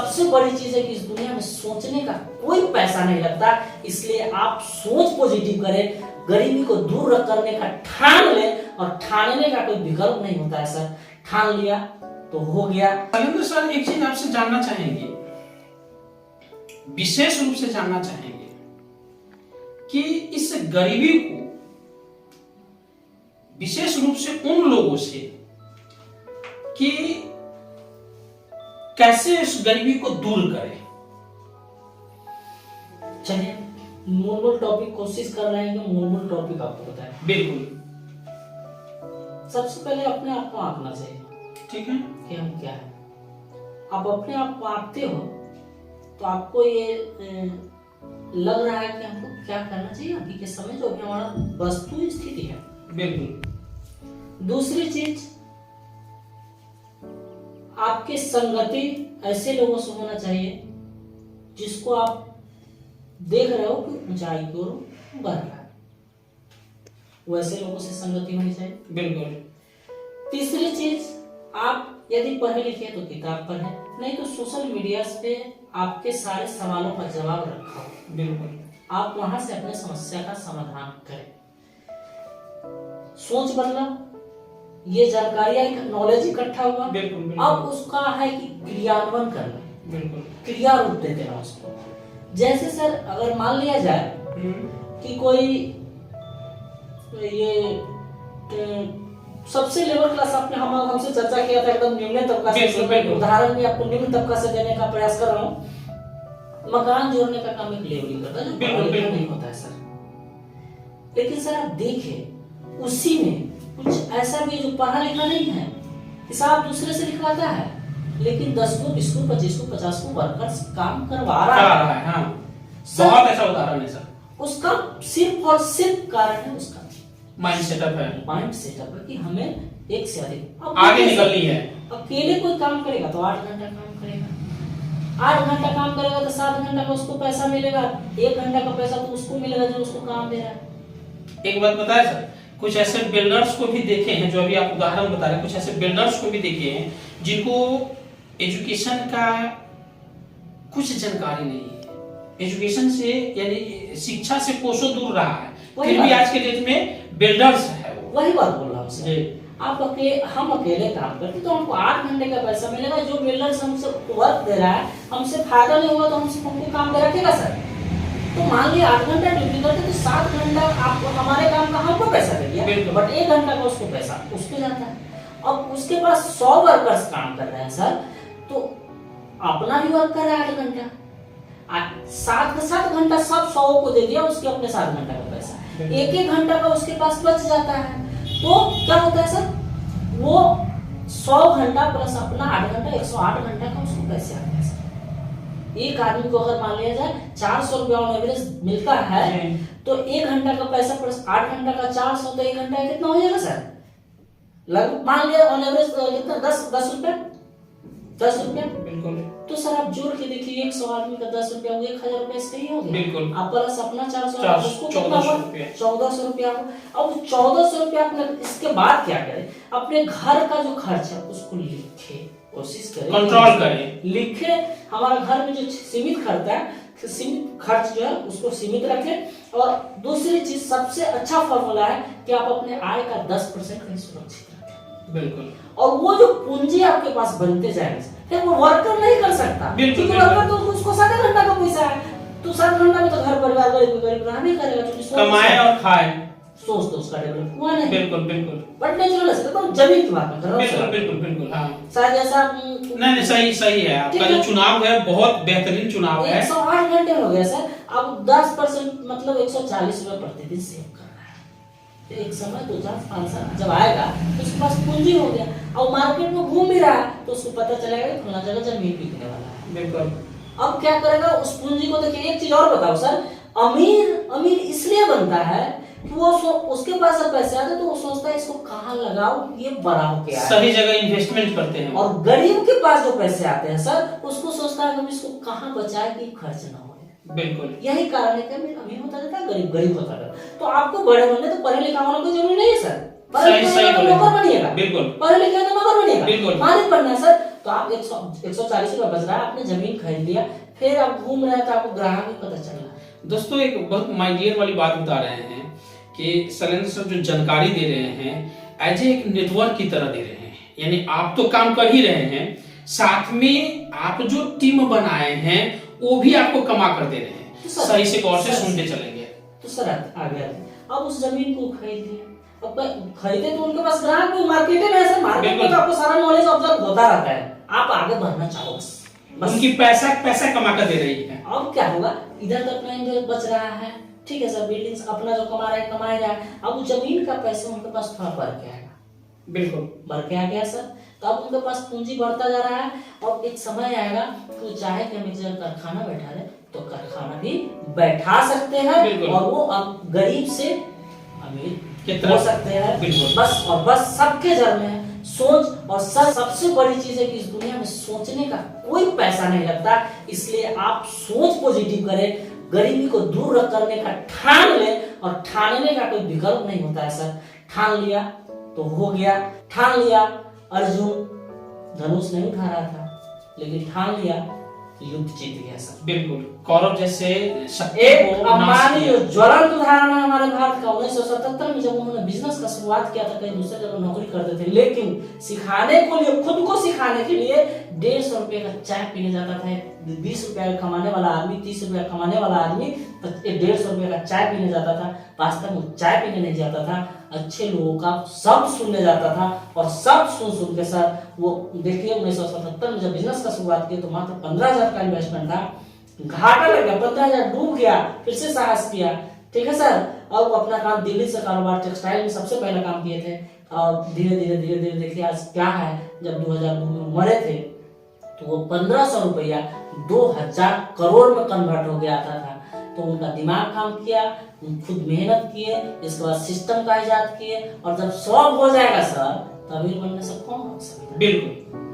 सबसे बड़ी चीज है कि इस दुनिया में सोचने का कोई पैसा नहीं लगता, इसलिए आप सोच पॉजिटिव करें, गरीबी को दूर करने का ठान लें, और ठानने का कोई विकल्प नहीं होता है सर। ठान लिया तो हो गया। शैलेंद्र सर, एक चीज आपसे जानना चाहेंगे, विशेष रूप से जानना चाहेंगे कि इस गरीबी को विशेष रूप से उन लोगों से कि कैसे इस गरीबी को दूर करें। चलिए मूल टॉपिक कोशिश कर रहे हैं कि मूल टॉपिक आपको बताएं। बिल्कुल। सबसे पहले अपने आप को आंकना चाहिए, ठीक है, कि हम क्या है। आप अपने आप को आंकते हो तो आपको ये लग रहा है कि हमको क्या करना चाहिए अभी के समय जो भी हमारा वस्तु स्थिति है। बिल्कुल। दूसरी चीज, आपके संगति ऐसे लोगों से होना चाहिए जिसको आप देख रहे हो कि ऊंचाई की ओर बढ़ रहा है, वैसे लोगों से संगति होनी चाहिए। बिल्कुल। तीसरी चीज, आप यदि पढ़े लिखे तो किताब पढ़ें, नहीं तो सोशल मीडिया पे आपके सारे सवालों का जवाब रखा हो। बिल्कुल। आप वहां से अपने समस्या का समाधान करें। सोच बदला, ये जानकारियां नॉलेज इकट्ठा हुआ। बिल्कुल, बिल्कुल। अब उसका है कि क्रियान्वयन करना, बिल्कुल, क्रिया रूप दे देना उसको। जैसे सर अगर मान लिया जाए कि कोई ये सबसे लेवल क्लास, आपने हमसे चर्चा किया था एकदम निम्न तबका से, उदाहरण में आपको निम्न तबका से देने का प्रयास कर रहा हूँ। मकान जोड़ने का काम एक लेवलिंग करता है, जो पढ़ा नहीं होता है सर। लेकिन सर आप देखिए उसी में कुछ ऐसा भी जो पढ़ा लिखा नहीं है, हिसाब दूसरे से लिखवाता है, लेकिन 10 को 20 को 25 को 50 को वर्कर्स काम करवा रहा है। हाँ, बहुत ऐसा उदाहरण है सर। उसका सिर्फ और सिर्फ कारण है उसका माइंड सेटअप है। माइंड सेटअप है कि हमें एक से अधिक आगे निकलनी है। अकेले कोई काम करेगा तो 8 घंटा काम करेगा, 8 घंटा काम करेगा तो 7 घंटा का उसको पैसा मिलेगा, 1 घंटा का पैसा तो उसको मिलेगा जो उसको काम दे रहा है। एक बात बताया सर, कुछ ऐसे बिल्डर्स को भी देखे हैं, जो अभी आप उदाहरण बता रहे हैं, कुछ ऐसे बिल्डर्स को भी देखे हैं जिनको एजुकेशन का कुछ जानकारी नहीं है, एजुकेशन से यानी शिक्षा से कोसों दूर रहा है, फिर भी आज के डेट में बिल्डर्स है। वही बात बोल रहा हूँ सर। आप हम अकेले काम करते तो हमको 8 घंटे का पैसा मिलेगा, जो बिल्डर्स हमसे वर्क दे रहा है हमसे फायदा नहीं हुआ तो हमको काम दे रखेगा सर। तो मान लिया 8 घंटा ड्यूटी करते तो 7 घंटा आप हमारे काम का हमको पैसा दे दिया, बट 1 घंटा का उसको पैसा उसको जाता है। अब उसके पास 100 वर्कर्स काम कर रहे हैं सर, तो अपना ही वर्क कर रहा है 8 घंटा, 7 घंटा सब 100 को दे दिया, उसके अपने 7 घंटा का पैसा, 1 घंटा का उसके पास बच जाता है। तो क्या होता है सर, वो 100 घंटा प्लस अपना 8 घंटा 108 घंटा का उसको पैसे आते हैं सर। एक आदमी को अगर मान लिया जाए 400 रुपया ऑन एवरेज मिलता है, तो 1 घंटा का पैसा प्लस 8 घंटा का 400, तो 1 घंटा कितना हो जाएगा सर? लगभग मान लिया ऑन एवरेज कितना 10 रुपया। बिल्कुल। तो सर आप जोड़ के देखिए 100 आदमी का 10 रुपया, 1000 रुपया इसका ही हो गया। बिल्कुल। आप प्लस अपना 400, उसको 1400 रुपया। अब 1400 रुपया अपने इसके बाद क्या करें, अपने घर का जो खर्च है उसको लिखे, कोशिश करें कंट्रोल करें, लिखे। हमारा घर में जो सीमित खर्च है, सीमित खर्च जो है उसको सीमित रखें। और दूसरी चीज सबसे अच्छा फॉर्मूला है कि आप अपने आय का 10% कहीं सुरक्षित रखें। बिल्कुल। और वो जो पूंजी आपके पास बनते जाएंगे, वो वर्कर नहीं कर सकता, क्योंकि वर्कर तो उसको 7 घंटा का पैसा है, तो 7 घंटा में तो घर परिवार गरीब रहा नहीं करेगा, क्योंकि कमाए और खाए, सोच तो उसका डेवलप हुआ नहीं। बिल्कुल बिल्कुल। बट नेचुरल है, तो जमीन की बात कर रहा हूं। बिल्कुल। हाँ शायद ऐसा नहीं, सही है। आपका जो चुनाव है बहुत बेहतरीन चुनाव है। 108 घंटे हो गया सर। अब 10% मतलब 140 रुपए प्रतिदिन सेव कर रहा है। एक समय 2-4-5 साल जब आएगा तो उसके पास पूंजी हो गया, और मार्केट में घूम भी रहा है, तो उसको पता चलेगा कि फलाना जगह जमीन बिकने वाला है। बिल्कुल। अब क्या करेगा उस पूंजी को? देखिए एक चीज और बताओ सर, अमीर इसलिए बनता है कि वो उसके पास जब पैसे आते तो वो सोचता है इसको कहाँ लगाओ, ये बड़ा हो के आए, सही जगह इन्वेस्टमेंट करते हैं। और गरीब के पास जो पैसे आते हैं सर, उसको सोचता है कि इसको कहाँ बचाए कि खर्च ना हो। बिल्कुल। यही कारण है कि अमीर होता रहता है, गरीब होता रहता है। तो आपको बड़े बनने तो पढ़े लिखा होना कोई जरूरी नहीं है सर। पढ़े लिखे तो नौकर बनिएगा, बिल्कुल। पढ़े लिखे तो नौकर बनिएगा, बिल्कुल। मालिक बनना है सर। तो आप 140 रुपया बच रहा है, आपने जमीन खरीद लिया, फिर आप घूम रहे हैं तो आपको ग्राहक भी पता चला। दोस्तों एक बहुत माइडियर वाली बात बता रहे हैं कि शैलेंद्र सर जो जानकारी दे रहे हैं एज एक नेटवर्क की तरह दे रहे हैं, यानी आप तो काम कर ही रहे हैं, साथ में आप जो टीम बनाए हैं वो भी आपको कमा कर दे रहे हैं। तो सही से गौर से सुनते चलेंगे। तो सर आ गया, अब उस जमीन को खरीद लिया, अब खरीदे तो उनके पास ग्राहक को मार्केट में ऐसे मार्केट में तो आपको सारा नॉलेज ऑब्जर्व होता रहता है, आप आगे बढ़ना चाहो बस उनकी पैसा कमा कर दे रही है। अब क्या होगा, इधर तो अपना इंजॉय बच रहा है, ठीक है सर, बिल्डिंग्स अपना जो कमा रहा है कमा रहा है, अब जमीन का पैसा उनके पास थोड़ा बढ़ के आएगा, बिल्कुल बढ़ के आ गया सर, तो अब उनके पास पूंजी बढ़ता जा रहा है, और एक समय आएगा तो चाहे कि हम एक जगह कारखाना बैठा दे तो कारखाना भी बैठा सकते हैं, और वो अब गरीब से अमीर हो सकते हैं, बस और बस सबके घर में सोच। और सबसे बड़ी चीज है कि इस दुनिया में सोचने का कोई पैसा नहीं लगता, इसलिए आप सोच पॉजिटिव करें, गरीबी को दूर करने का ठान ले, और ठानने का कोई विकल्प नहीं होता है सर, ठान लिया तो हो गया। ठान लिया अर्जुन धनुष नहीं उठा रहा था, लेकिन ठान लिया युद्ध जीत गया सर। बिल्कुल, कौरव जैसे एक अंबानी जो ज्वलंत उदाहरण है हमारे भारत का, 1977 में जब उन्होंने बिजनेस का शुरुआत किया था, कहीं दूसरे जगह नौकरी करते थे, लेकिन सिखाने को लिए, खुद को सिखाने के लिए 150 रुपए का चाय पीने जाता था। 20 रुपया कमाने वाला आदमी, 30 रुपया कमाने वाला आदमी 150 रुपये का चाय पीने जाता था। वास्तव में चाय पीने नहीं जाता था, अच्छे लोगों का सब सुनने जाता था, और सब सुन के सर वो देखिए 1977 में जब बिजनेस का शुरुआत की तो मात्र 15,000 का इन्वेस्टमेंट था, घाटा लग गया, 15,000 डूब गया, फिर से साहस किया, ठीक है सर। अब अपना काम दिल्ली से कारोबार टेक्सटाइल में सबसे पहले काम किए थे, और धीरे धीरे देखिए आज क्या है। जब 2002 में मरे थे तो वो 1,500 रुपया 2,000 करोड़ में कन्वर्ट हो गया था। तो उनका दिमाग काम किया, खुद मेहनत किए, इसके बाद सिस्टम का इजाद किए, और जब 100 हो जाएगा सर तो अमीर बनने से कौन रोक सकता है? बिल्कुल।